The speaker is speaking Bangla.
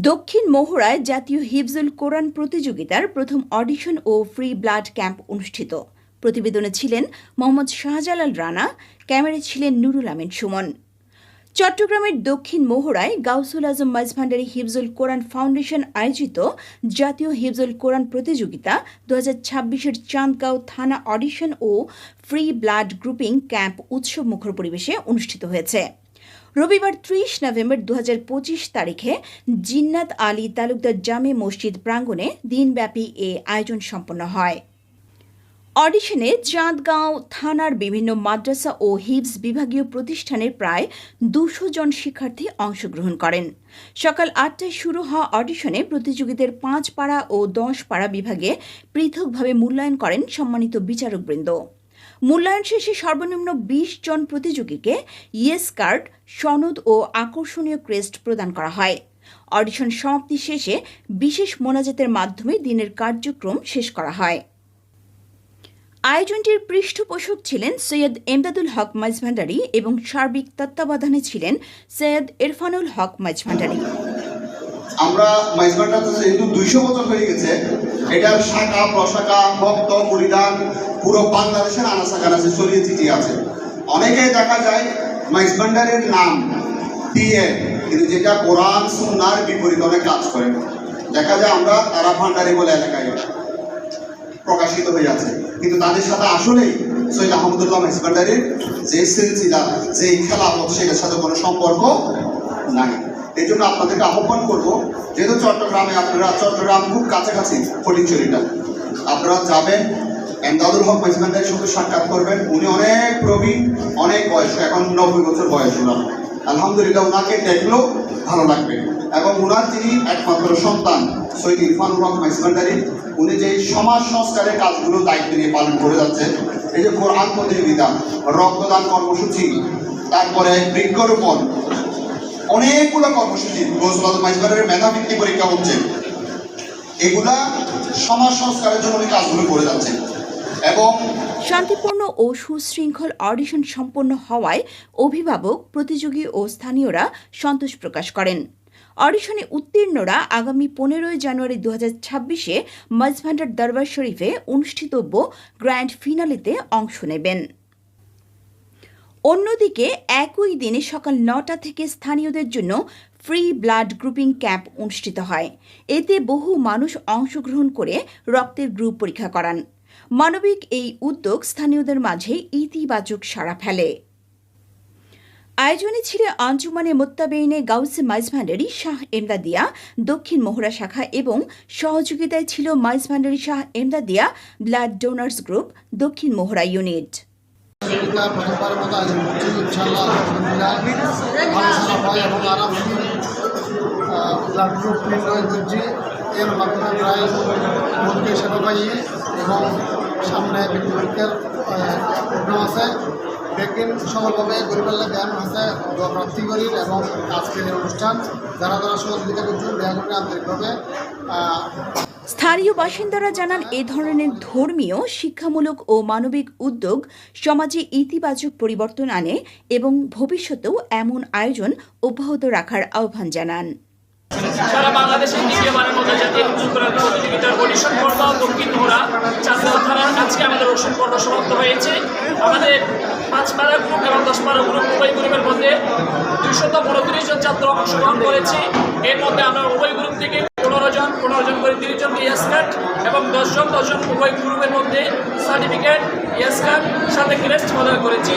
দক্ষিণ মহড়ায় জাতীয় হিফজুল কোরআন প্রতিযোগিতার প্রথম অডিশন ও ফ্রি ব্লাড ক্যাম্প অনুষ্ঠিত। প্রতিবেদনে ছিলেন মোহাম্মদ শাহজালাল রানা, ক্যামেরায় ছিলেন নুরুল আমিন সুমন। চট্টগ্রামের দক্ষিণ মহড়ায় গাউসুল আজম মাঝভান্ডারী হিফজুল কোরআন ফাউন্ডেশন আয়োজিত জাতীয় হিফজুল কোরআন প্রতিযোগিতা 2026-এর চান্দগাঁও থানা অডিশন ও ফ্রি ব্লাড গ্রুপিং ক্যাম্প উৎসবমুখর পরিবেশে অনুষ্ঠিত হয়েছে। রবিবার 30 নভেম্বর 2025 তারিখে জিন্নাত আলী তালুকদার জামে মসজিদ প্রাঙ্গণে দিনব্যাপী এ আয়োজন সম্পন্ন হয়। অডিশনে চাঁদগাঁও থানার বিভিন্ন মাদ্রাসা ও হিফজ বিভাগীয় প্রতিষ্ঠানের প্রায় 200 জন শিক্ষার্থী অংশগ্রহণ করেন। সকাল 8টায় শুরু হওয়া অডিশনে প্রতিযোগীদের 5 পাড়া ও 10 পাড়া বিভাগে পৃথকভাবে মূল্যায়ন করেন সম্মানিত বিচারকবৃন্দ। মূল্যায়ন শেষে সর্বনিম্ন 20 জন প্রতিযোগীকে ইয়েস কার্ড, সনদ ও আকর্ষণীয় ক্রেস্ট প্রদান করা হয়। অডিশন সমাপ্তি শেষে বিশেষ মোনাজাতের মাধ্যমে দিনের কার্যক্রম শেষ করা হয়। আয়োজনটির পৃষ্ঠপোষক ছিলেন সৈয়দ এমদাদুল হক মাঝভান্ডারী এবং সার্বিক তত্ত্বাবধানে ছিলেন সৈয়দ ইরফানুল হক মাঝভান্ডারী। আমরা মাইজভান্ডার যেহেতু 200 বছর হয়ে গেছে, এটার শাখা প্রশাখা ভক্ত পরিধান পুরো বাংলাদেশের আনাচে কানাচে ছড়িয়ে ছিটিয়ে আছে। অনেকেই দেখা যায় মাইজভান্ডারের নাম দিয়ে কিন্তু যেটা কোরআন সুন্নাহর বিপরীত অনেক কাজ করে। দেখা যায় আমরা তারা ভান্ডারি বলে এলাকায় প্রকাশিত হয়ে আছে, কিন্তু তাদের সাথে আসলেই সৈয়দ আহমদুল্লাহ মাইজভান্ডারির যে সিলসিলা যে খেলাফত সেটার সাথে কোনো সম্পর্ক নাই। এই জন্য আপনাদেরকে আহ্বান করবো, যেহেতু চট্টগ্রামে আপনারা চট্টগ্রাম খুব কাছাকাছি ফটিকছড়িটা, আপনারা যাবেন, এমদাদুল হক মাইজভান্ডারির সঙ্গে সাক্ষাৎ করবেন। উনি অনেক প্রবীণ, অনেক বয়স, এখন 90 বছর বয়স ওনার। আলহামদুলিল্লাহ ওনাকে দেখলেও ভালো লাগবে। এবং ওনার যিনি একমাত্র সন্তান সৈয়দ ইরফানুল হক মাইজভান্ডারী, উনি যে সমাজ সংস্কারের কাজগুলো দায়িত্ব নিয়ে পালন করে যাচ্ছেন, এই যে কোরআন প্রতিযোগিতা, রক্তদান কর্মসূচি, তারপরে বৃক্ষরোপণ, অনেকগুলো কর্মসূচি, গাউসুল আজম মাইজভান্ডারীর মেধাবৃত্তি পরীক্ষা হচ্ছে, এগুলা সমাজ সংস্কারের জন্য উনি কাজগুলো করে যাচ্ছেন। এবং শান্তিপূর্ণ ও সুশৃঙ্খল অডিশন সম্পন্ন হওয়ায় অভিভাবক, প্রতিযোগী ও স্থানীয়রা সন্তোষ প্রকাশ করেন। অডিশনে উত্তীর্ণরা আগামী 15 জানুয়ারি 2026-এ মাঝভান্ডার দরবার শরীফে অনুষ্ঠিতব্য গ্র্যান্ড ফিনালেতে অংশ নেবেন। অন্যদিকে একই দিনে সকাল 9টা থেকে স্থানীয়দের জন্য ফ্রি ব্লাড গ্রুপিং ক্যাম্প অনুষ্ঠিত হয়। এতে বহু মানুষ অংশগ্রহণ করে রক্তের গ্রুপ পরীক্ষা করান। মানবিক এই উদ্যোগ স্থানীয়দের মাঝে ইতিবাচক সাড়া ফেলে। আয়োজনে ছিল আঞ্জুমানে মোত্তাবেইনে গাউসে মাইজভান্ডারী শাহ এমদাদিয়া দক্ষিণ মহড়া শাখা এবং সহযোগিতায় ছিল Maizbhandari Shah Emdadia blood donors group Dakshin Mohra unit. এর মাধ্যমে প্রায় মনকে সেবা পাইয়ে এবং সামনে বিদ্যুতের প্রোগ্রাম আছে। ব্যাকিং সফলভাবে গরিবাল্লা জ্ঞান হয়েছে প্রাপ্তি করি এবং আজকের অনুষ্ঠান যারা যারা সহযোগিতা করছেন দেয়া করে আন্তরিকভাবে। স্থানীয় বাসিন্দারা জানান, এ ধরনের ধর্মীয়, শিক্ষামূলক ও মানবিক উদ্যোগ সমাজে ইতিবাচক পরিবর্তন আনে এবং ভবিষ্যতেও এমন আয়োজন অব্যাহত রাখার আহ্বান জানান। সারা বাংলাদেশের দ্বিতীয়বারের মতো জাতীয় হিফজুল কোরআন প্রতিযোগিতার অডিশন পর্ব দক্ষিণ মহড়া চাঁদগাঁও থানার আজকে আমাদের অডিশন পর্ব সমাপ্ত হয়েছে। আমাদের 5 পাড়া গ্রুপ এবং 10 পাড়া গ্রুপ, উভয় গ্রুপের মধ্যে 229 জন ছাত্র অংশগ্রহণ করেছে। এর মধ্যে আমরা উভয় গ্রুপ থেকে 15 জন করে 30 জনকে ইয়েস কার্ড এবং 10 জন উভয় গ্রুপের মধ্যে সার্টিফিকেট, ইয়েস কার্ড সাথে ক্রেস্ট প্রদান করেছি।